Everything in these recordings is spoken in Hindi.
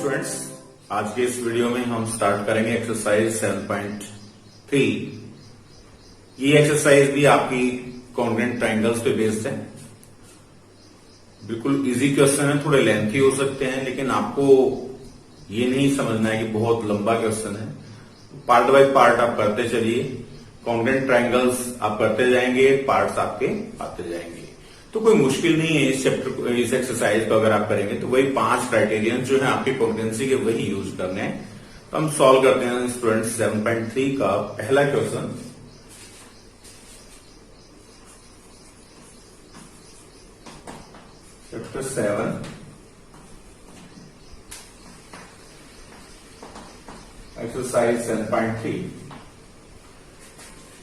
स्टूडेंट्स, आज के इस वीडियो में हम स्टार्ट करेंगे एक्सरसाइज 7.3। ये एक्सरसाइज भी आपकी कॉन्ग्रुएंट ट्रायंगल्स पे बेस्ड है। बिल्कुल इजी क्वेश्चन है, थोड़े लेंथी हो सकते हैं, लेकिन आपको ये नहीं समझना है कि बहुत लंबा क्वेश्चन है। पार्ट बाय पार्ट आप करते चलिए, कॉन्ग्रुएंट ट्रायंगल्स आप करते जाएंगे, पार्ट्स आपके आते जाएंगे। तो कोई मुश्किल नहीं है इस चैप्टर, इस एक्सरसाइज को अगर आप करेंगे तो वही 5 क्राइटेरियन जो है आपकी कॉन्ग्रुएंसी के वही यूज करने हैं। तो हम सॉल्व करते हैं स्टूडेंट 7.3 का पहला question. Chapter 7 exercise 7.3.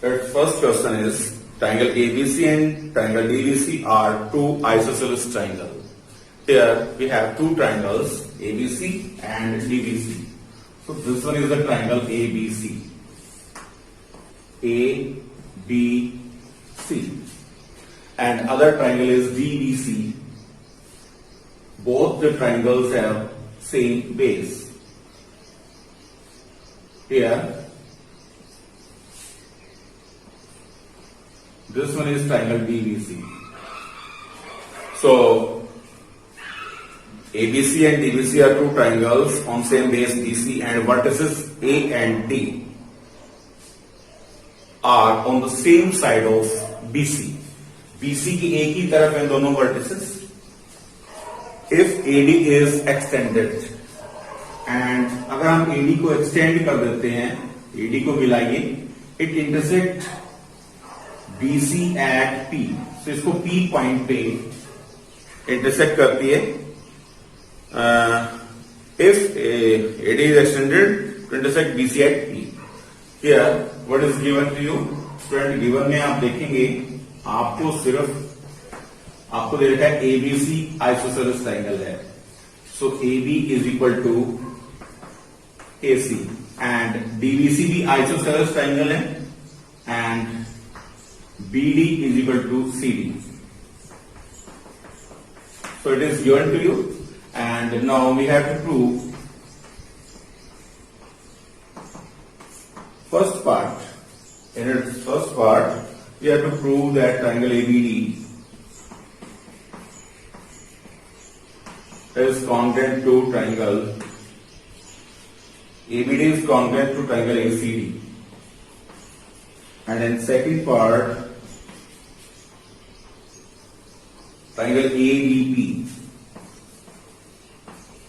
Its first question is triangle ABC and triangle DBC are two isosceles triangles. Here we have two triangles ABC and DBC. So this one is the triangle ABC. ABC. And other triangle is DBC. Both the triangles have same base. Here, this one is triangle DBC. So, ABC and DBC are two triangles on same base BC, and vertices A and D are on the same side of BC. BC की एक ही तरफ है दोनों vertices. If AD is extended, and अगर हम AD को एक्सटेंड कर देते हैं, AD को मिलाइए, it intersect BC at P, तो इसको P पॉइंट पे इंटरसेक्ट करती है। If AD is extended to intersect BC at P, here what is given to you student? Given में आप देखेंगे आपको दे रखा है ABC आइसोसेलेस ट्रायंगल है। So AB is equal to AC and DBC भी isosceles triangle है and BD is equal to CD. So it is given to you and now we have to prove first part. In its first part we have to prove that triangle ABD is congruent to triangle ABD is congruent to triangle ACD, and in second part, triangle ABP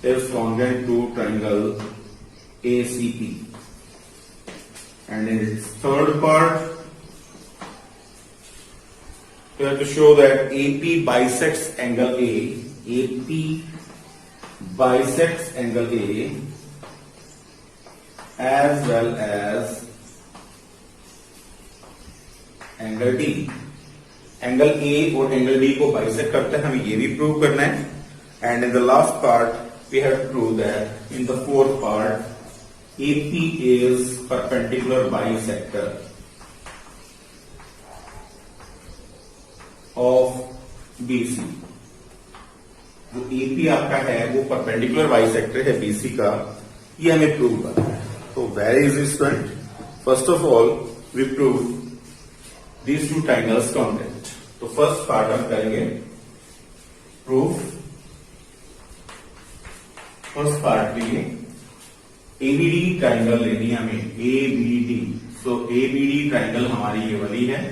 is congruent to triangle ACP, and in its third part, we have to show that AP bisects angle A. AP bisects angle A as well as angle D. Angle A और एंगल D को बाइसेक्ट करते हैं, हमें ये भी प्रूव करना है। And in the last part we have to prove that in the fourth part AP is perpendicular bisector of BC। जो AP आपका है वो परपेंडिकुलर बाइसेक्टर है BC का, ये हमें प्रूव करना है। So very easy student. First of all, we prove these two triangles congruent. तो first part हम करेंगे proof. First part लिए ABD ट्राइंगल लेनी है हमें, ABD. So ABD ट्राइंगल हमारी ये वाली है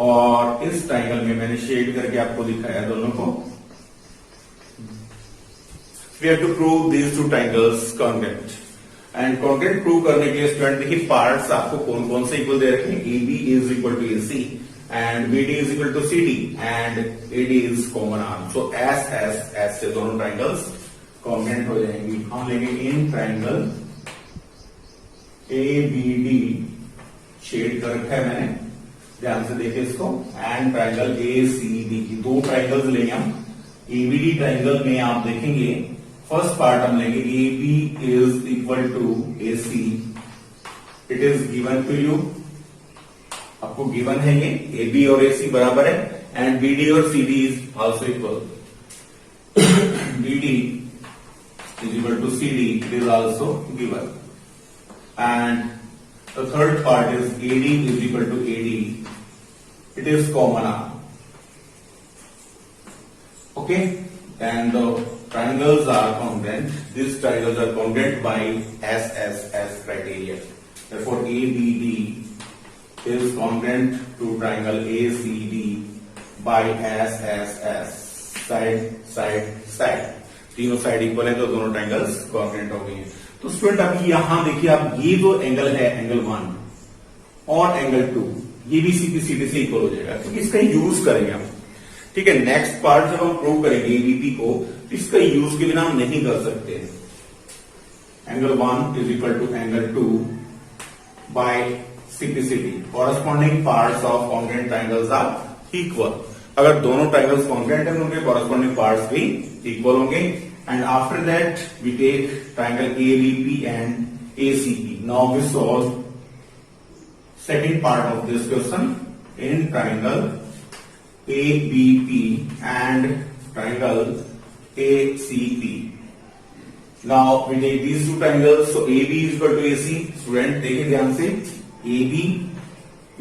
और इस ट्राइंगल में मैंने शेड करके आपको दिखाया दोनों को। We have to prove these two triangles congruent. And congruent prove करने के लिए स्टूडेंट देखिए पार्ट्स आपको कौन कौन से इक्वल दे रखे हैं। AB is equal to AC and BD is equal to CD and AD is common arm. So S से दोनों ट्राइंगल्स कॉन्ग्रुएंट हो जाएंगी। हम लेंगे इन ट्राइंगल ABD, शेड कर रखा है मैंने, ध्यान से देखिए इसको, एंड ट्राइंगल ACD। दो ट्राइंगल्स लेंगे हम। ABD ट्राइंगल में आप देखेंगे फर्स्ट पार्ट हम लेंगे AB is equal to AC, it is given to you, आपको गिवन है ये AB और AC बराबर है एंड BD और CD is also equal. BD is equal to CD. It is also given. And the third part is AD is equal to AD. It is common R. Okay. And the triangles are congruent. These triangles are congruent by SSS criteria. Therefore, ABD is congruent to triangle ACD by SSS. Side side side, तीनों साइड इक्वल है तो दोनों ट्रायंगल्स कॉन्ग्रुएंट हो गई हैं। तो स्टूडेंट अभी यहां देखिए आप, ये जो एंगल है एंगल 1 और एंगल 2, ये भी सीधी से इक्वल हो जाएगा, क्योंकि इसका यूज करेंगे हम। ठीक है, नेक्स्ट पार्ट जब हम प्रूव करेंगे एबीपी को, तो इसका यूज के बिना हम नहीं कर सकते। Angle 1 is equal to angle 2 by simplicity, corresponding parts of congruent triangles are equal. अगर दोनों ट्रायंगल्स कॉन्ग्रुएंट है तो उनके कॉरस्पॉन्डिंग पार्ट्स भी इक्वल होंगे। And after that we take triangle ABP and ACP. Now we solve second part of this question in triangle ABP and triangle ACP. Now we take these two triangles. So AB is equal to AC. Student देखिए ध्यान से, AB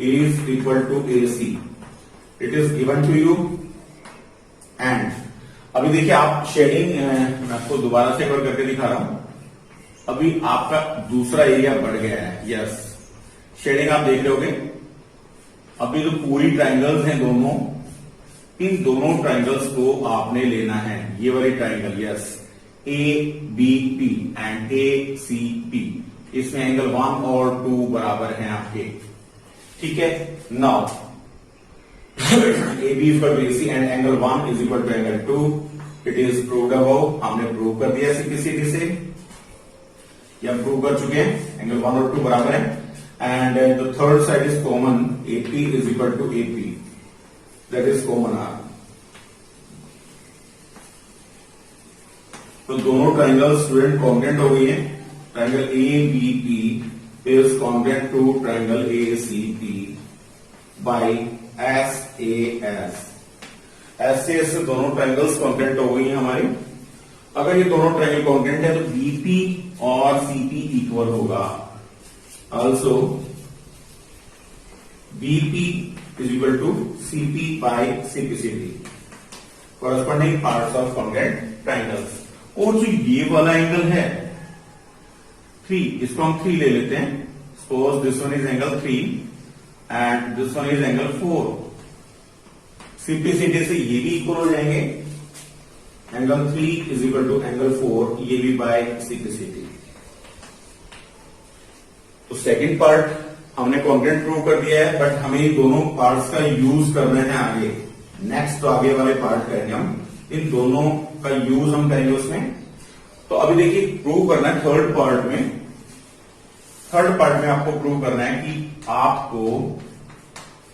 is equal to AC. It is given to you. And अभी देखिए आप शेडिंग, मैं आपको दोबारा से एक बार करके दिखा रहा हूं। अभी आपका दूसरा एरिया बढ़ गया है। यस, शेडिंग आप देख रहे होगे। अभी जो पूरी ट्रायंगल्स हैं दोनों, इन दोनों ट्रायंगल्स को आपने लेना है। ये वाली triangle, yes, ABP and ACP, इसमें एंगल 1 और 2 बराबर हैं आपके। ठीक है, now AB is equal to AC and angle 1 is equal to angle 2। It is proved above, हमने प्रूव कर दिया सिंप्लिसिटी से, या प्रूव कर चुके हैं। एंगल 1 और 2 बराबर है। And the third side is common, AP is equal to AP, that is common R. तो दोनों ट्रायंगल स्टूडेंट कॉन्ग्रुएंट हो गई हैं। Triangle ABP is congruent to triangle ACP by SAS. SAS से दोनों ट्रायंगल्स कॉन्ग्रुएंट हो गई हैं हमारी। अगर ये दोनों ट्रायंगल कॉन्ग्रुएंट है तो BP और CP इक्वल होगा। Also BP is equal to CP by CPCD, corresponding parts of congruent triangles. और जो ये वाला एंगल है 3, इसको हम 3 ले लेते हैं। Suppose this one is angle 3 and this one is angle 4। Simplicity से ये भी इक्वल हो जाएंगे। Angle 3 is equal to angle 4, ये भी बाय सिंप्लिसिटी। तो सेकंड पार्ट हमने कॉन्ग्रुएंट प्रूव कर दिया है, बट हमें इन दोनों पार्ट्स का यूज करना है आगे। नेक्स्ट तो आगे वाले पार्ट करेंगे हम, इन दोनों का यूज हम करेंगे उसमें। तो अभी देखिए प्रूव करना है थर्ड पार्ट में। थर्ड पार्ट में आपको प्रूव करना है कि आपको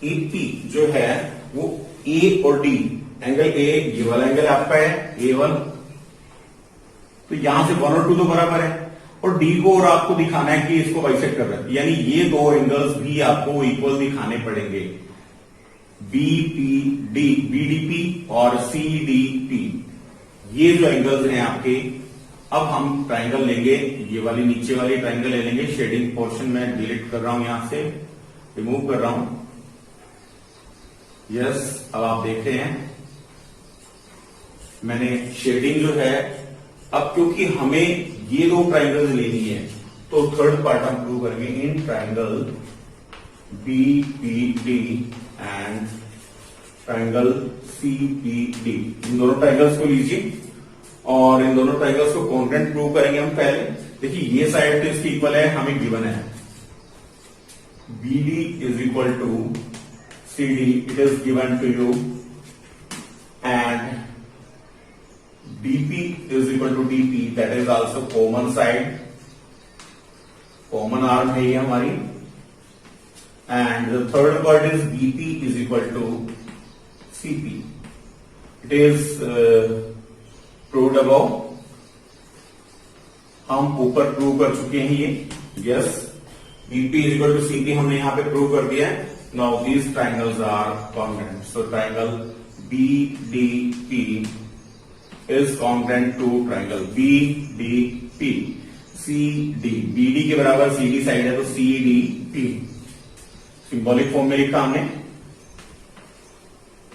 AP जो है वो A और D, एंगल A, ये वाला एंगल आपका है A1, तो यहां से 1 और 2 तो बराबर है, और डी को और आपको दिखाना है कि इसको बाइसेक्ट कर रहा है, यानी ये दो एंगल्स भी आपको इक्वल दिखाने पड़ेंगे। बीपीडी, बीडीपी और सीडीपी, ये जो एंगल्स हैं आपके। अब हम ट्रायंगल लेंगे, ये वाली नीचे वाली ट्रायंगल ले लेंगे। शेडिंग पोर्शन में डिलीट कर रहा हूं, यहां से रिमूव कर रहा हूं। यस, अब आप देख रहे हैं मैंने शेडिंग जो है, अब क्योंकि हमें ये दो ट्रायंगल्स लेनी है तो थर्ड पार्ट हम प्रूव करेंगे in triangle BPD and triangle CPD. इन दोनों ट्रायंगल्स को लीजिए और इन दोनों ट्रायंगल्स को कॉन्ग्रुएंट प्रूव करेंगे हम पहले। देखिए ये साइड तो इसकी इक्वल है, हमें गिवन है BD is equal to CD, it is given to you, and DP is equal to DP, that is also common side, common arm है ये हमारी। And the third part is BP is equal to CP. It is proved above. हम ऊपर प्रूव कर चुके हैं ये। Yes, BP is equal to CP हमने यहाँ पे प्रूव कर दिया है। Now these triangles are congruent. So triangle BDP is congruent to triangle B D P. C D, B D के बराबर सी डी साइड है तो C D P. Symbolic form में लिखा हमने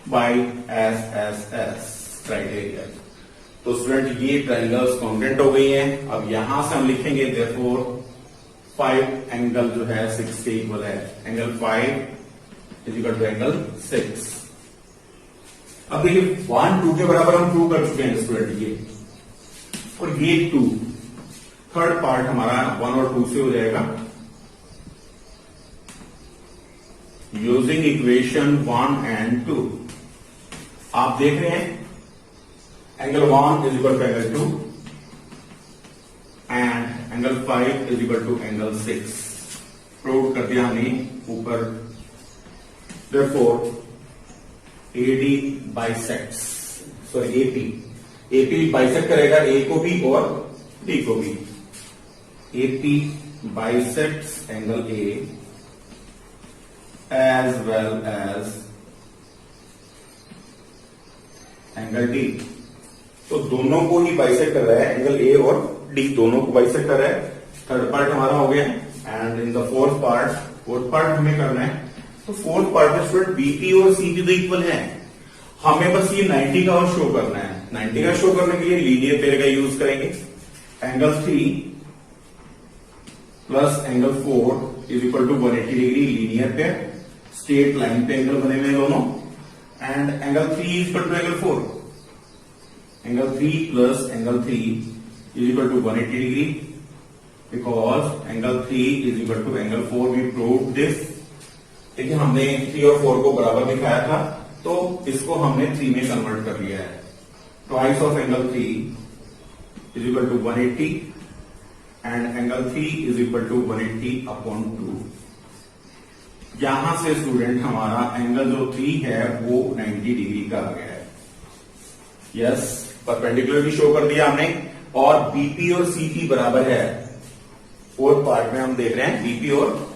by S S S criteria. तो स्टूडेंट ये ट्राइंगल्स कॉन्ग्रेंट हो गई हैं। अब यहां से हम लिखेंगे देयरफॉर 5 एंगल जो है 6 के इक्वल है। Angle 5 is equal to angle 6। अब देखिए 1 2 के बराबर हम प्रूव कर चुके हैं स्टूडेंट ये, और ये 2 थर्ड पार्ट हमारा 1 और 2 से हो जाएगा यूजिंग इक्वेशन 1 एंड 2। आप देख रहे हैं angle 1 is equal to angle 2 and angle 5 is equal to angle 6। Prove कर दिया हमने ऊपर। Therefore AD bisects, sorry AP bisect करेगा A को भी और D को भी। AP bisects angle A as well as angle D। तो दोनों को ही बाइसेक्ट कर रहा है, एंगल A और D दोनों को बाइसेक्ट कर रहा है। थर्ड पार्ट हमारा हो गया and in the fourth part हमें करना है। तो फोर्थ पार्ट में स्टूडेंट बीपी और सीपी तो इक्वल है, हमें बस ये 90 का और शो करना है। 90 का शो करने के लिए लीनियर पेयर का यूज करेंगे। Angle 3 plus angle 4 is equal to 180 degree linear pair, straight line पे एंगल बने हुए दोनों। And angle 3 is equal to angle 4। Angle 3 plus angle 3 is equal to 180 degree because angle 3 is equal to angle 4। We prove this. देखिए हमने 3 और 4 को बराबर दिखाया था, तो इसको हमने 3 में कन्वर्ट कर लिया है। Twice of angle 3 is equal to 180 and angle 3 is equal to 180 upon 2। यहां से स्टूडेंट हमारा एंगल जो 3 है वो 90 डिग्री का आ गया है। यस, परपेंडिकुलर भी शो कर दिया हमने, और बीपी और सीपी बराबर है। फोर्थ पार्ट में हम देख रहे हैं बीपी और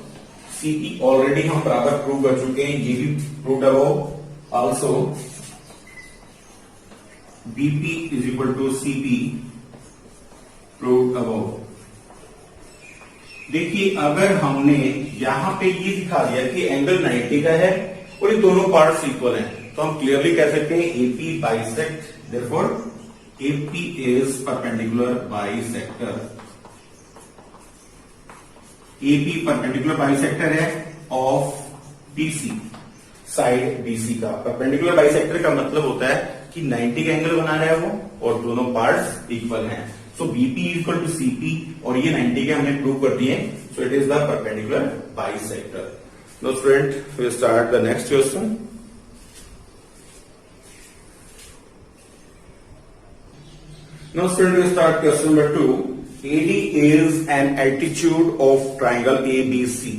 सीपी ऑलरेडी हम बराबर प्रूव कर चुके हैं, ये भी prove above. Also BP is equal to CP prove above. देखिए अगर हमने यहां पे ये दिखा दिया कि एंगल 90 का है और ये दोनों पार्ट्स इक्वल हैं, तो हम क्लियरली कह सकते हैं AP bisect, therefore AP is perpendicular bisector. AP perpendicular bisector है ऑफ बीसी, साइड बीसी का। परपेंडिकुलर बाइसेक्टर का मतलब होता है कि 90 का एंगल बना रहा है वो और दोनों पार्ट्स इक्वल हैं। So BP equal to CP, और ये 90 के हमने प्रूव कर दिए। So it is the perpendicular bisector. Now student we start the next question. Now student, we start question number 2. AD is an altitude of triangle ABC.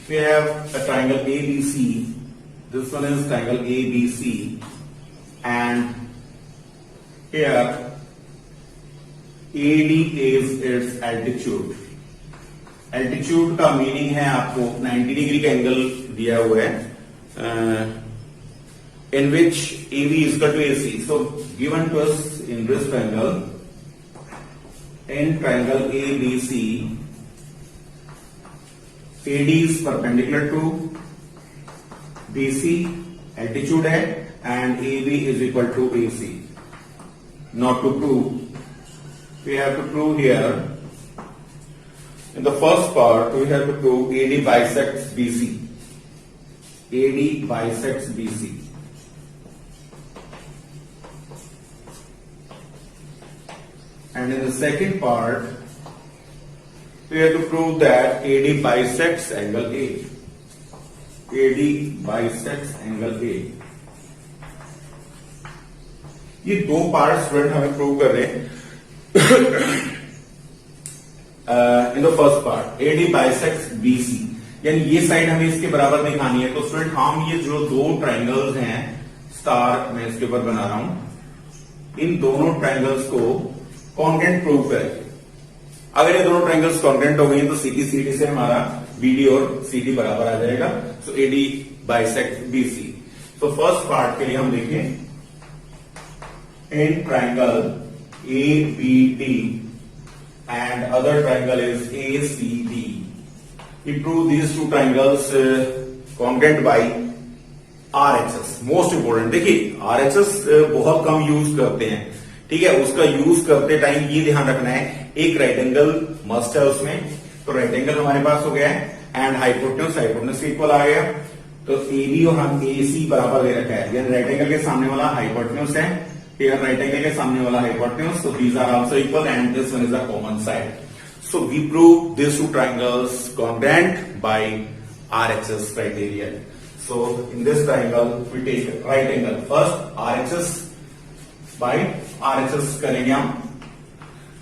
We have a triangle ABC. This one is triangle ABC, and here AD is its altitude. Altitude का मीनिंग है आपको 90 डिग्री का एंगल दिया हुआ है, in which AB is equal to AC. So given to us in this triangle. In triangle ABC, AD is perpendicular to BC, altitude है, and AB is equal to AC. Now to prove, we have to prove here. In the first part, we have to prove AD bisects BC. AD bisects BC. And in the second part, we have to prove that AD bisects angle A. AD bisects angle A. ये दो पार्ट स्टूडेंट हमें प्रूव कर रहे हैं। इन the first part AD bisects BC, यानी ये साइड हमें इसके बराबर दिखानी है। तो स्टूडेंट हम ये जो दो ट्राइंगल्स हैं, स्टार मैं इसके ऊपर बना रहा हूं, इन दोनों ट्राइंगल्स को कॉन्ग्रेंट प्रूव करें। अगर ये दोनों ट्राइंगल्स कॉन्ग्रेंट हो गई तो सीटी सीटी से हमारा बीडी और सीडी बराबर आ जाएगा। सो एडी बाइसेक्ट बीसी। तो फर्स्ट पार्ट के लिए हम देखें in triangle ABD and other triangle is ACD. We prove these two triangles congruent by RHS. Most important देखिए RHS बहुत कम यूज करते हैं, ठीक है। उसका यूज करते टाइम ये ध्यान रखना है, एक राइट एंगल मस्ट है उसमें, तो राइट एंगल हमारे पास हो गया है एंड हाइपोटेन्यूज के इक्वल आ गया, तो AB और हम AC बराबर दे रखा है, यानी राइट एंगल के सामने वाला हाइपोटेन्यूज है, here right angle के सामने वाला hypotenuse, so these are also equal and this one is the common side. So we prove these two triangles congruent by RHS criteria. So in this triangle we take right angle first RHS by RHS करेंगे हम,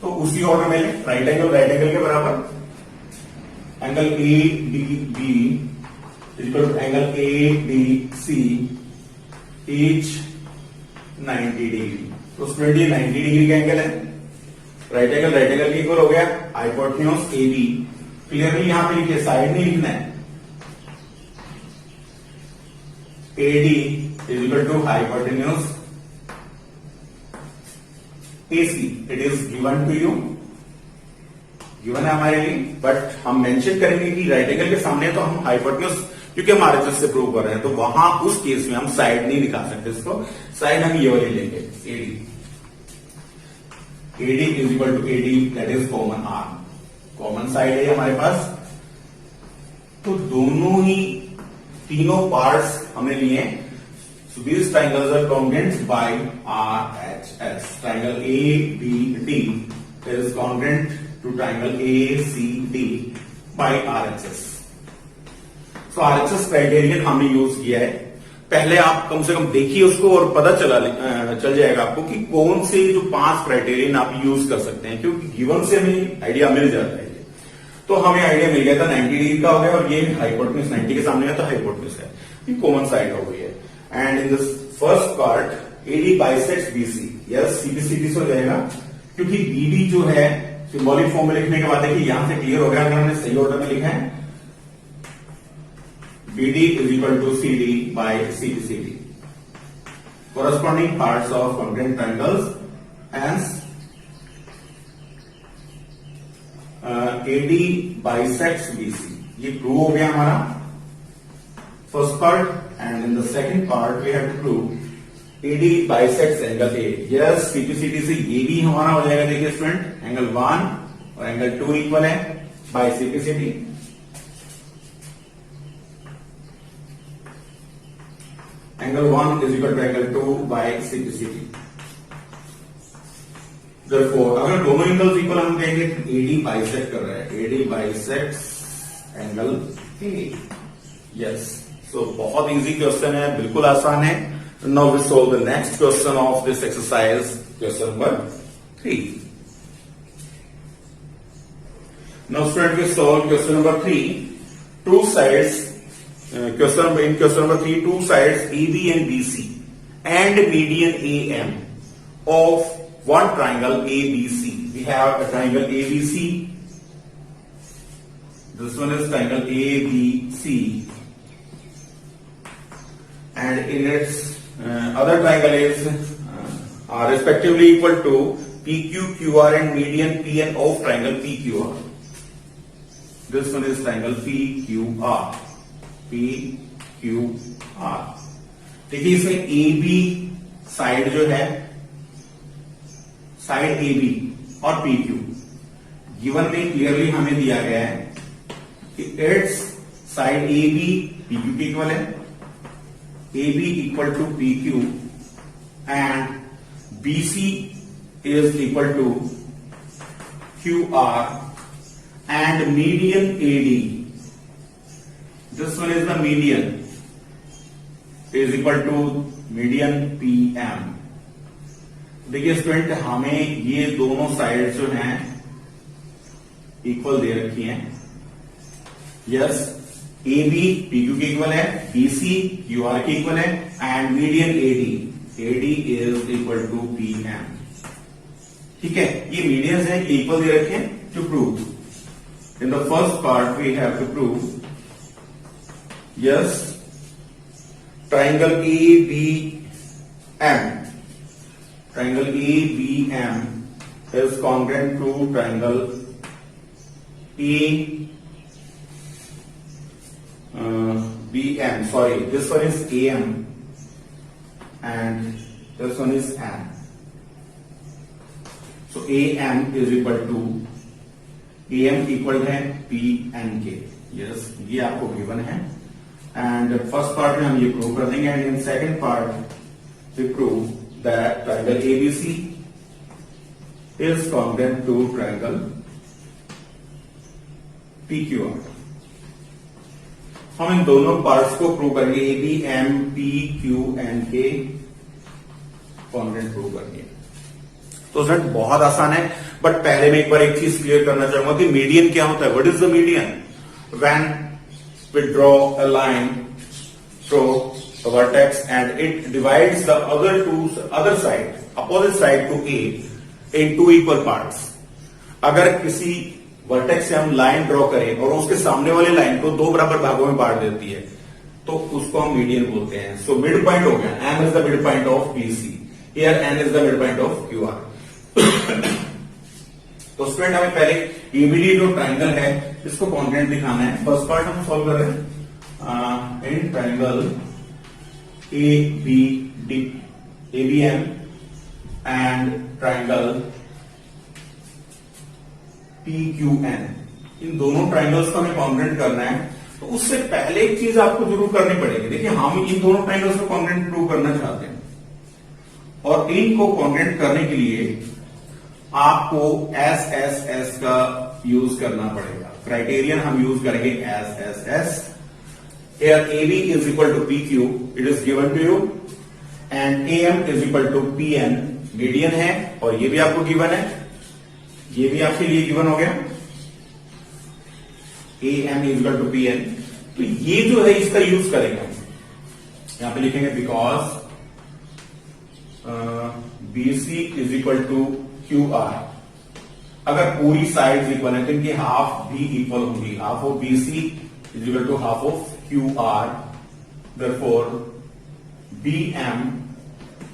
तो उसी ऑर्डर में राइट एंगल के बराबर angle ADB equal to angle ADC each 90 degree, तो उसमें 90 डिग्री का एंगल है, राइट एंगल के इक्वल हो गया, हाइपोटेन्यूज AB क्लियरली यहां पे लिखिए, साइड नहीं लिखना है, AD is equal to hypotenuse AC, it is given to you, given है हमारे लिए, बट हम मेंशन करेंगे कि राइट एंगल के सामने तो हम हाइपोटेन्यूज क्योंकि हम RHS से प्रूव कर रहे हैं, तो वहां उस केस में हम साइड नहीं दिखा सकते, इसको साइड हम ये वाली लेंगे, AD is equal to AD that is common arm, common side है हमारे पास, तो दोनों ही तीनों पार्ट्स हमने लिए, so these triangles are congruent by RHS, triangle ABD is congruent to triangle ACD by RHS। तो RHS क्राइटेरियन हमने यूज किया है, पहले आप कम से कम देखिए उसको और पता चल जाएगा आपको कि कौन से जो 5 क्राइटेरियन आप यूज कर सकते हैं, क्योंकि गिवन से हमें आइडिया मिल जाता है। तो हमें आइडिया मिल गया था 90 डिग्री का हो गया, और ये हाइपोटेन्यूज 90 के सामने है तो हाइपोटेन्यूज है, ये कॉमन साइड हो गई है, and in this first part AD bisects BC, yes CBCD से हो जाएगा, क्योंकि BD जो है सिंबॉलिक फॉर्म में लिखने के बाद देखिए यहां से क्लियर हो गया, अगर हमने सही ऑर्डर में लिखा है BD is equal to CD by CBCD. Corresponding parts of congruent triangles, hence AD bisects BC. ये प्रूव हो गया हमारा first part, and in the second part we have to prove AD bisects angle A. Yes CBCD से ये भी हमारा हो जाएगा, देखिए स्टूडेंट एंगल 1 और एंगल 2 इक्वल है bye CBCD, angle 1 is equal to angle 2 by CBCD. Therefore, अगर दोनों एंगल्स इक्वल हम कहेंगे तो AD बाइसेक्ट कर रहा है, AD bisects angle A. Yes, so बहुत इजी क्वेश्चन है, बिल्कुल आसान है। Now we solve the next question of this exercise, question number 3. Now student we solve question number 3. Two sides. In question number 3, two sides AB and BC and median AM of one triangle ABC. We have a triangle ABC. This one is triangle ABC, and in its other triangle is are respectively equal to PQ, QR, and median PN of triangle PQR. This one is triangle PQR. PQR. देखिए इसमें AB साइड जो है, साइड AB और PQ गिवन में क्लियरली हमें दिया गया है कि इट्स साइड AB PQ के इक्वल है, AB equal to PQ and BC is equal to QR and median AD, this one is the median, is equal to median PM. देखिए स्टूडेंट हमें ये दोनों साइड जो हैं इक्वल दे रखी हैं, यस AB PQ के इक्वल है, BC QR के इक्वल है, and median AD is equal to PM. ठीक है, ये मीडियंस हैं, ये इक्वल दे रखे हैं. To prove in the first part we have to prove yes triangle ABM is congruent to triangle BM. Sorry, this one is AM and this one is M. So AM is equal to AM equal है PNK. यस, ये आपको गिवन है एंड फर्स्ट पार्ट में हम ये प्रूव कर देंगे and in second part we prove that triangle ABC is congruent to triangle PQR. हम इन दोनों पार्ट्स को प्रूव करेंगे, ABM PQNK कॉन्ग्रुएंट प्रूव करेंगे. तो स्टूडेंट बहुत आसान है, बट पहले मैं एक बार एक चीज क्लियर करना चाहूंगा कि मीडियन क्या होता है. What is the median? When we draw a line through a vertex and it divides the other side, opposite side to A in two equal parts. अगर किसी वर्टेक्स से हम लाइन ड्रॉ करें और उसके सामने वाली लाइन को दो बराबर भागों में बांट देती है तो उसको हम मीडियन बोलते हैं. सो मिड पॉइंट हो गया. M is the mid point of BC. Here N is the mid point of QR. तो स्टूडेंट हमें पहले ABD जो ट्राइंगल है इसको कॉन्ग्रुएंट दिखाना है. फर्स्ट पार्ट हम सॉल्व कर रहे हैं in triangle ABM and triangle PQN. इन दोनों ट्राइंगल्स को हमें कॉन्ग्रुएंट करना है. तो उससे पहले एक चीज आपको जरूर करनी पड़ेगी. देखिए हम इन दोनों ट्राइंगल्स को कॉन्ग्रुएंट प्रूव करना चाहते हैं और इनको कॉन्ग्रुएंट करने के लिए आपको SSS का यूज करना पड़ेगा. क्राइटेरियन हम यूज करेंगे SSS. Here AB is equal to PQ, it is given to you, and AM is equal to PN, median है और ये भी आपको गिवन है, ये भी आपके लिए गिवन हो गया. AM is equal to PN. तो ये जो है इसका यूज करेंगे. यहां पे लिखेंगे because BC is equal to QR. अगर पूरी साइड्स इक्वल है तो इनकी हाफ भी इक्वल होंगी. Half of BC is equal to half of QR. Therefore, BM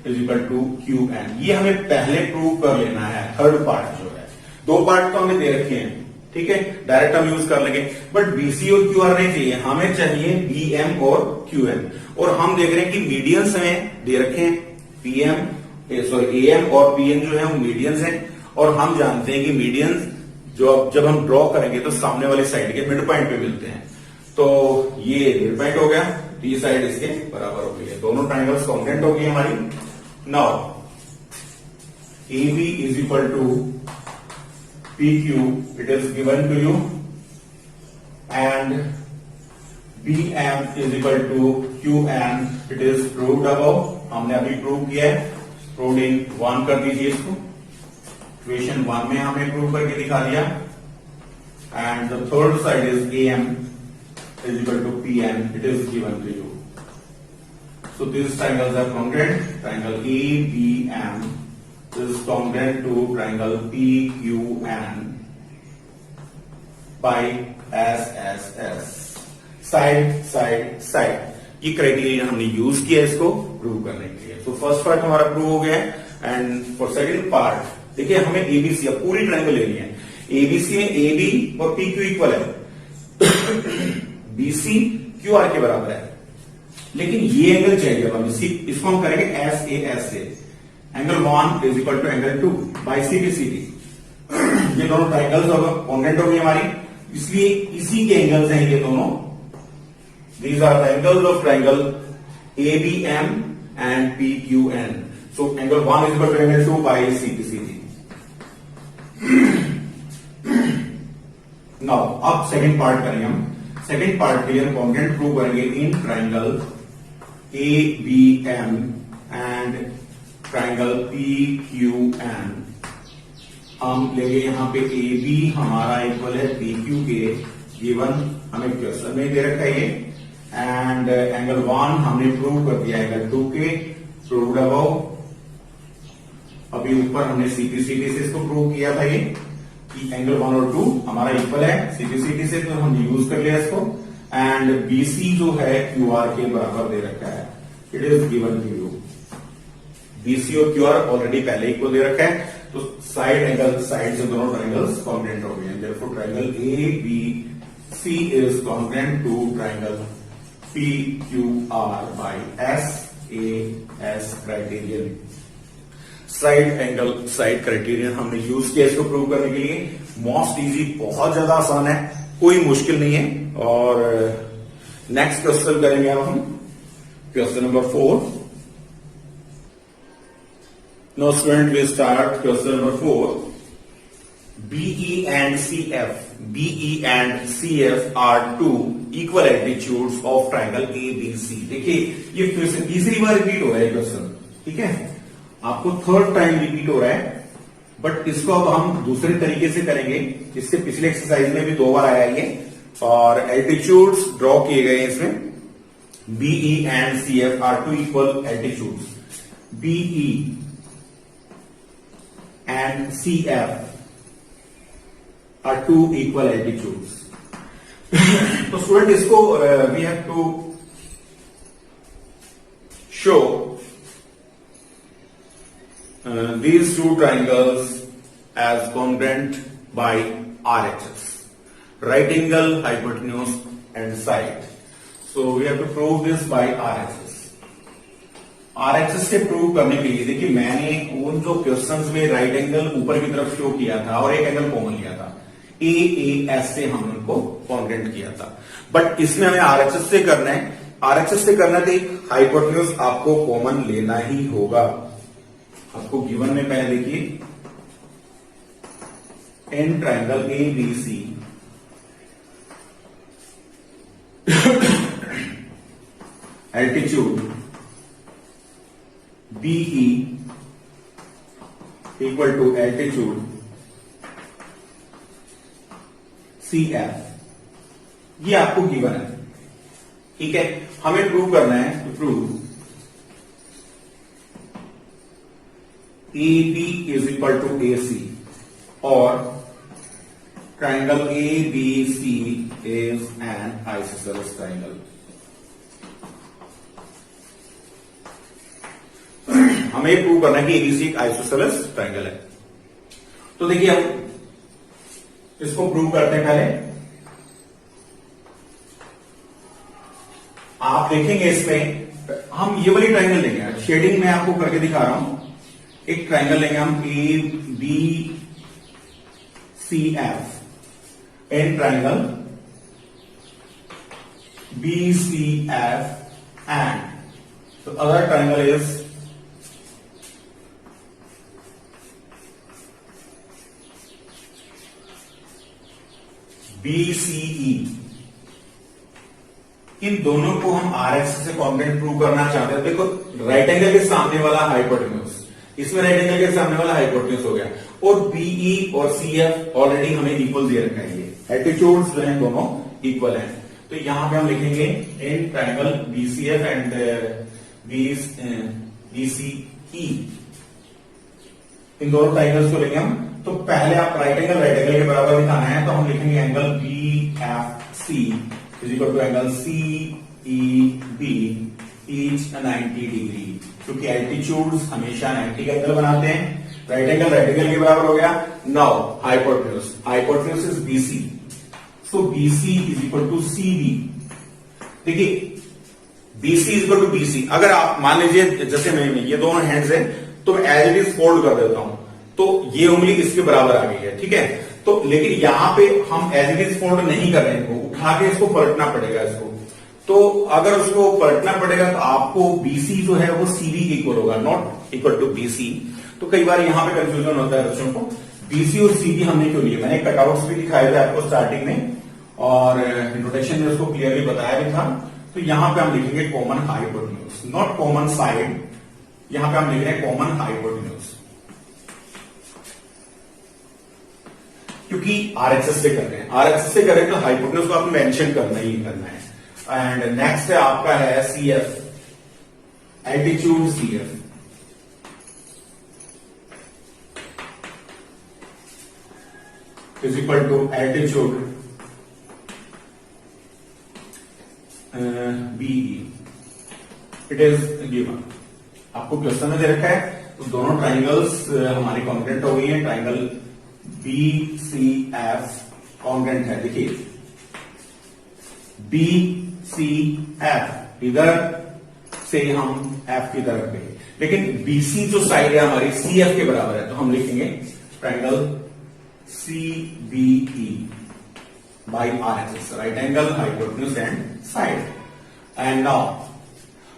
is equal to QN. ये हमें पहले प्रूव कर लेना है. थर्ड पार्ट जो है, दो पार्ट तो हमें दे रखे हैं, ठीक है, डायरेक्ट हम यूज कर लेंगे. बट BC और QR नहीं चाहिए, हमें चाहिए BM और QN. और हम देख रहे हैं कि मीडियंस हमें दे रखे हैं. AM और PN जो है वो मीडियंस हैं और हम जानते हैं कि मीडियंस जो जब हम ड्रॉ करेंगे तो सामने वाली साइड के मिड पॉइंट पे मिलते हैं. तो ये मिड पॉइंट हो गया, डी साइड इसके बराबर हो गई है. दोनों ट्राइंगल्स कॉन्ग्रुएंट हो गई हमारी. Now AB is equal to PQ, it is given to you, and BM is equal to QN, it is proved above. हमने अभी प्रूव किया है. प्रूव्ड इन 1 कर दीजिए इसको. इक्वेशन 1 में हमने प्रूव करके दिखा दिया. And the third side is AM is equal to PN, it is given to you. So these triangles are congruent. Triangle ABM is congruent to triangle PQN by SSS. Side, side, side. ये क्राइटेरिया हमने यूज किया इसको प्रूव करने के लिए. तो फर्स्ट पार्ट हमारा प्रूव हो गया है एंड फॉर सेकंड पार्ट देखिए हमें ABC अब पूरी ट्राइंगल लेनी है. ABC में AB और PQ इक्वल है. BC QR के बराबर है, लेकिन ये एंगल चाहिए. अब इसको हम करेंगे SAS से. Angle 1 is equal to angle 2 by CBCD. ये दोनों ट्राइंगल्स कॉन्ग्रुएंट हो गई हमारी, इसलिए इसी के एंगल्स हैं ये दोनों. These are the angles of triangle ABM and PQN. So angle 1 is equal to angle 2 by CBCD. Now अब सेकंड पार्ट करेंगे हम. सेकेंड पार्ट के लिए हम कॉन्ग्रुएंट प्रूव करेंगे in triangle ABM and triangle PQN. हम लेंगे यहां पे AB हमारा इक्वल है PQ के, गिवन हमें क्वेश्चन में दे रखा है ये. एंड एंगल 1 हमने प्रूव कर दिया एंगल 2 के, प्रूव्ड अबव. अभी ऊपर हमने CPCD से इसको प्रूव किया था ये कि एंगल 1 और 2 हमारा इक्वल है CPCD से, तो हमने यूज कर लिया इसको. एंड BC जो है QR के बराबर दे रखा है. It is given to you. BC और QR ऑलरेडी पहले इक्वल दे रखा है. तो साइड एंगल, साइड से दोनों ट्राइंगल्स कॉन्ग्रेंट हो गए हैं। Therefore triangle A B C is congruent to triangle P Q R by S A S criterion. Side angle side criterion हमने यूज किया इसको प्रूव करने के लिए। मोस्ट इजी, बहुत ज्यादा आसान है, कोई मुश्किल नहीं है। और नेक्स्ट क्वेश्चन करेंगे अब हम, question number 4। Now student we start question number 4। BE and CF are two equal altitudes of triangle ABC। देखिए ये फिर से तीसरी बार रिपीट हो रहा है क्वेश्चन, ठीक है, आपको थर्ड टाइम रिपीट हो रहा है, बट इसको अब हम दूसरे तरीके से करेंगे। इससे पिछले एक्सरसाइज में भी 2 बार आया ये, और एल्टीट्यूड्स ड्रॉ किए गए इसमें। BE and CF are two equal altitudes। BE and CF are two equal altitudes। तो स्टूडेंट इसको we have to show these two triangles as congruent by RHS, right angle, hypotenuse and side। So we have to prove this by RHS। RHS से प्रूव करने के लिए देखिए मैंने उन जो क्वेश्चंस में राइट एंगल ऊपर की तरफ शो किया था और एक एंगल कॉमन लिया था, AAS से हमने उनको कॉन्ग्रेंट किया था, बट इसमें हमें RHS से करना है। RHS से करना तो एक हाइपोटेन्यूज आपको कॉमन लेना ही होगा। आपको गिवन में पहले देखिए in triangle ABC altitude BE equal to altitude CF, ये आपको गिवन है, ठीक है। हमें प्रूव करना है, तो prove AB is equal to AC और triangle ABC is an isosceles triangle. हमें प्रूव करना है कि ABC एक आइसोसेलेस ट्राइंगल है। तो देखिए हम इसको प्रूव करते हैं। पहले आप देखेंगे इसमें हम ये वाली ट्राइंगल लेंगे, शेडिंग में आपको करके दिखा रहा हूं। एक ट्राइंगल लेंगे हम ABCF in triangle BCF and तो अदर ट्राइंगल इज BCE। इन दोनों को हम RHS से कॉन्ग्रेंट प्रूव करना चाहते हैं। देखो राइट एंगल के सामने वाला हाइपोटेन्यूज, इसमें राइट एंगल के सामने वाला हाइपोटेन्यूज हो गया, और BE और CF ऑलरेडी हमें इक्वल दे रखा है। ये एल्टीट्यूड्स जो हैं दोनों इक्वल हैं, तो यहां पे हम लिखेंगे in triangle BCF and BCE। इन दोनों ट्राइंगल्स को लेंगे हम। तो पहले आप राइट एंगल के बराबर दिखाना है, तो हम लिखेंगे angle BFC is equal to angle CEB each 90 degree, क्योंकि एल्टीट्यूड्स हमेशा 90 का एंगल बनाते हैं। राइट एंगल के बराबर हो गया। Now hypotenuse is BC, so BC is equal to CB। देखिए BC is equal to BC, अगर आप मान लीजिए जैसे मैं ये दोनों हैंड्स है, तो मैं एज इट इज फोल्ड कर देता हूं, तो ये उंगली इसके बराबर आ गई है, ठीक है। तो लेकिन यहां पे हम एज इट इज फोल्ड नहीं कर रहे हैं, उठा के इसको पलटना पड़ेगा इसको। तो अगर उसको पलटना पड़ेगा तो आपको BC जो है वो CB के इक्वल होगा, नॉट इक्वल टू BC। तो कई बार यहां पे कंफ्यूजन होता है बच्चों को। BC और CB हमने क्यों लिए, मैंने कटआउट्स भी दिखाए थे आपको स्टार्टिंग में, और इंट्रोडक्शन में उसको क्लियरली बताया भी था। तो यहां पे हम लिखेंगे common hypotenuse, not common side. यहां पे हम लिख रहे हैं कॉमन हाइपोटेन्यूज, क्योंकि RHS से कर रहे हैं। RHS से करें तो हाइपोटेन्यूज को आपको मेंशन करना ही करना है। एंड नेक्स्ट है आपका है CF, altitude CF is equal to altitude BE। It is given, आपको क्वेश्चन में दे रखा है, तो दोनों ट्राइंगल्स हमारी कॉन्ग्रेंट हो गई है। Triangle B C F congruent है। देखिए बी सी एफ, इधर से हम एफ की तरफ गए, लेकिन बीसी जो साइड है हमारी सी एफ के बराबर है, तो हम लिखेंगे triangle C B E by R H S, right angle, hypotenuse and side. And now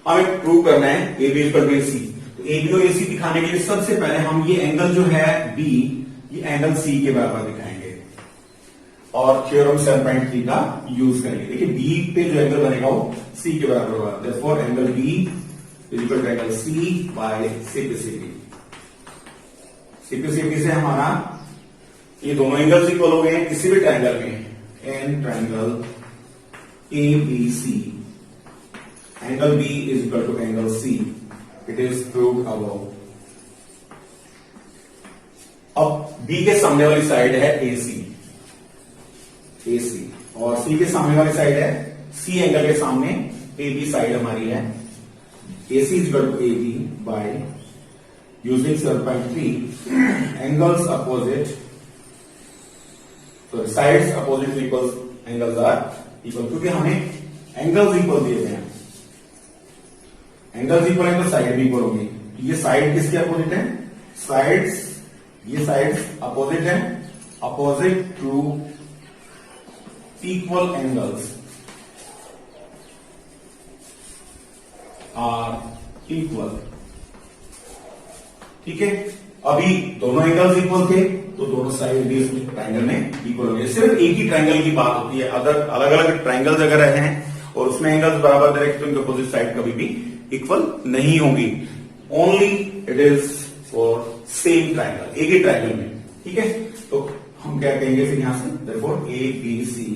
हमें प्रूव करना है A B equal to A C. तो ए बी और ए सी दिखाने के लिए सबसे पहले हम ये एंगल जो है बी, ये एंगल सी के बराबर दिखाएंगे और थ्योरम 7.3 का यूज करेंगे। देखिए बी पे जो एंगल बनेगा वो सी के बराबर होगा, therefore angle B is equal to angle C by CPCB. CPCB से हमारा ये दोनों एंगल्स इक्वल हो गए हैं किसी भी ट्रायंगल में। An triangle A B C, angle B is equal to angle C, it is proved above. अब बी के सामने वाली साइड है ए सी और सी के सामने वाली साइड है सी एंगल के सामने ए बी साइड हमारी है। A C is equal to A B by using 7.3 angles opposite, तो sides opposite equal angles are equal, क्योंकि हमें एंगल्स इक्वल दिए गए हैं। एंगल्स इक्वल है तो साइड भी इक्वल होगी। ये साइड किसके अपोजिट है? साइड्स, ये साइड्स अपोजिट है, opposite to equal angles are equal। ठीक है, अभी दोनों एंगल्स इक्वल थे तो दोनों साइड भी इस ट्रायंगल में इक्वल हो गए। सिर्फ एक ही ट्रायंगल की बात होती है, अगर अलग अलग ट्रायंगल्स अगर हैं और उसमें एंगल्स बराबर दे रखे तो उनके अपोजिट साइड कभी भी इक्वल नहीं होगी। Only it is for same triangle, एक ही ट्रायंगल में। ठीक है, तो हम क्या कहेंगे फिर यहां से, therefore A B C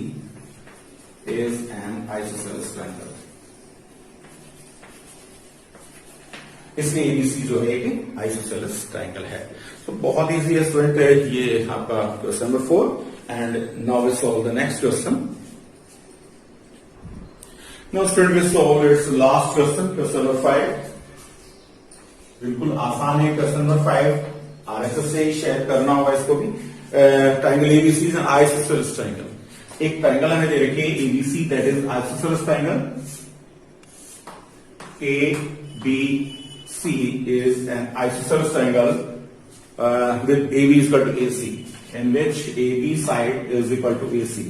is an isosceles triangle. इसलिए एबीसी जो है एक आइसोसेलेस ट्रायंगल है। तो बहुत इजी है स्टूडेंट, ये आपका question number 4। And now we solve the next question. Now student we solve its last question, question number 5। बिल्कुल आसान है क्वेश्चन नंबर 5, आरएसएस से शेयर करना होगा इसको भी। Triangle ABC is an isosceles triangle. एक ट्रायंगल हमें दे रखी है ABC, that is isosceles triangle. A B C is an isosceles triangle with AB is equal to AC, in which AB side is equal to AC.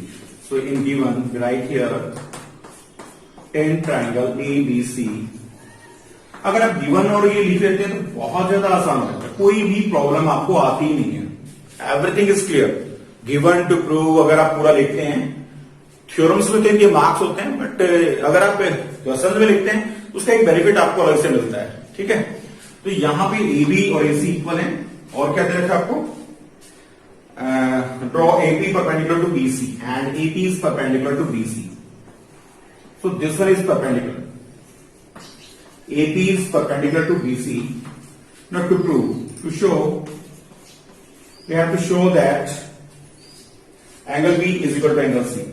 So in given, right here, in triangle ABC, अगर आप गिवन और ये लिख लेते हैं तो बहुत ज्यादा आसान होता है, कोई भी प्रॉब्लम आपको आती ही नहीं है। Everything is clear. Given to prove अगर आप पूरा लिखते हैं, थ्योरम्स में तो इनके मार्क्स होते हैं, बट अगर आप क्वेश्चन में लिखते हैं तो उसका एक बेनिफिट आपको अलग से मिलता है। ठीक है, तो यहां पे ए बी और ए सी इक्वल है। और क्या दे रखा है आपको? Draw AP perpendicular to BC and AP is perpendicular to BC. So this one is perpendicular. AP is perpendicular to BC. Now to prove, to show, we have to show that angle B is equal to angle C.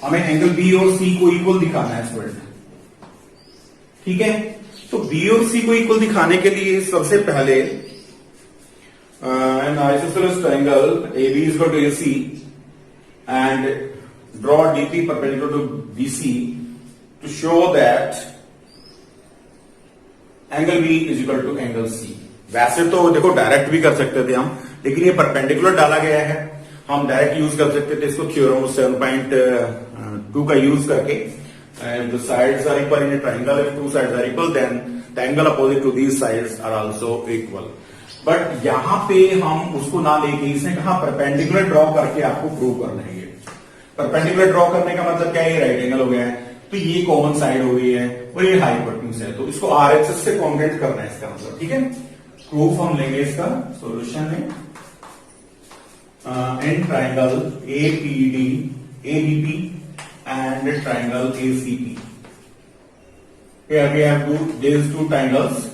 हमें एंगल B और C को इक्वल दिखाना है स्टूडेंट। ठीक है, तो B और C को इक्वल दिखाने के लिए सबसे पहले an isosceles triangle AB is equal to AC and draw DP perpendicular to BC to show that angle B is equal to angle C। वैसे तो देखो डायरेक्ट भी कर सकते थे हम, लेकिन ये परपेंडिकुलर डाला गया है, हम डायरेक्ट यूज कर सकते थे इसको थ्योरम 7.2 का यूज करके। And the sides are equal in a triangle. If two sides are equal, then the angle opposite to these sides are also equal. But यहाँ पे हम उसको ना लेके इसने कहा परपेंडिकुलर ड्रॉ करके आपको प्रूव करना है। परपेंडिकुलर ड्रॉ करने का मतलब क्या है? ये राइट एंगल हो गया है, तो ये कॉमन साइड हो गई है और ये हाइपोटेन्यूज है, तो इसको आरएचएस से कॉन्ग्रेट करना है इसका मतलब। ठीक है, प्रूफ हम लेंगे इसका सोल्यूशन में। In triangle APD ABP and a triangle ACP. Here we have these two triangles,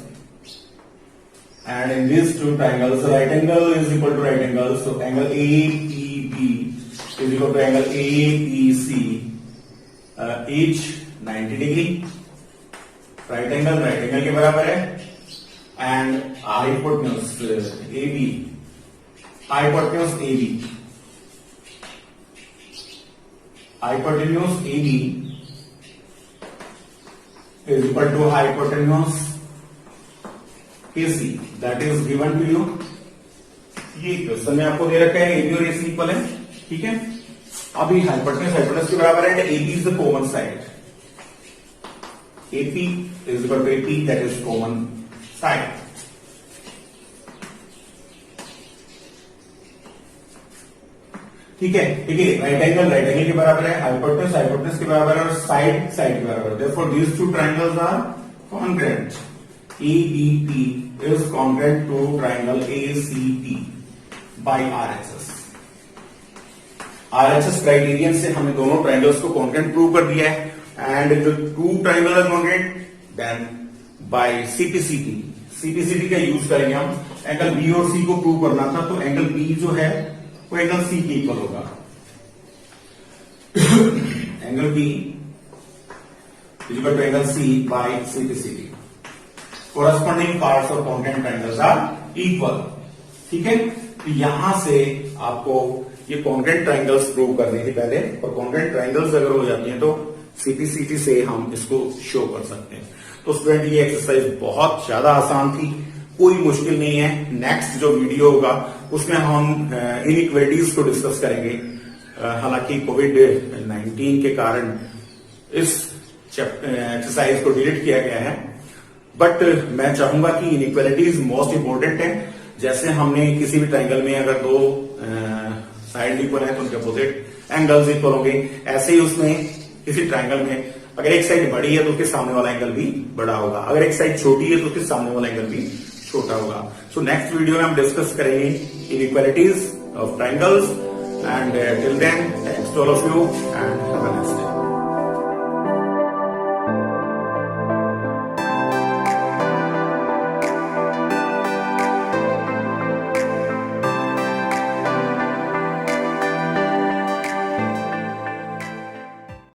and in these two triangles, right angle is equal to right angle. So angle APB is equal to angle APC, each 90 degree. Right angle के बराबर है, and hypotenuse AB. Hypotenuse AB. Hypotenuse AB is equal to hypotenuse AC. That is given to you. ये क्वेश्चन में आपको दे रखा है AB और AC इक्वल है, ठीक है। अभी हाइपोटेन्यूज के बराबर है, AB is the common side, AP is equal to AP, that is common side. ठीक है, देखिए राइट एंगल के बराबर है, हाइपोटेन्यूज के बराबर है और साइड के बराबर है। Therefore these two triangles are congruent. ABP is congruent to triangle ACP by RHS. RHS criterion से हमने दोनों ट्राइंगल्स को कॉन्ग्रुएंट प्रूव कर दिया है। एंड जो two triangle are congruent, then by CPCT का यूज करेंगे हम। एंगल बी और सी को प्रूव करना था, तो एंगल बी जो है वो एंगल सी के इक्वल होगा। Angle B is equal to angle C by CPCT. Corresponding parts of congruent triangles are equal, ठीक है। तो यहां से आपको ये कॉन्ग्रुएंट ट्राइंगल्स प्रूव करनी थी पहले, और कॉन्ग्रुएंट ट्राइंगल्स अगर हो जाती हैं तो सीपीसीटी से हम इसको शो कर सकते हैं। तो स्टूडेंट ये एक्सरसाइज बहुत ज्यादा आसान थी, कोई मुश्किल नहीं है। नेक्स्ट जो वीडियो होगा उसमें हम इनइक्वालिटीज को डिस्कस करेंगे। हालांकि कोविड-19 के कारण इस एक्सरसाइज को डिलीट किया गया है, बट मैं चाहूंगा कि इनइक्वालिटीज मोस्ट इंपोर्टेंट है। जैसे हमने किसी भी ट्राइंगल में अगर दो साइड इक्वल है तो उनके अपोजिट एंगल्स इक्वल होंगे, ऐसे ही उसमें किसी ट्राइंगल में अगर एक साइड बड़ी है तो उसके सामने वाला एंगल भी बड़ा होगा, अगर एक साइड छोटी है तो उसके सामने वाला एंगल भी छोटा होगा। सो नेक्स्ट वीडियो में हम डिस्कस करेंगे inequalities of triangles, and till then thanks to all of you and have a nice day.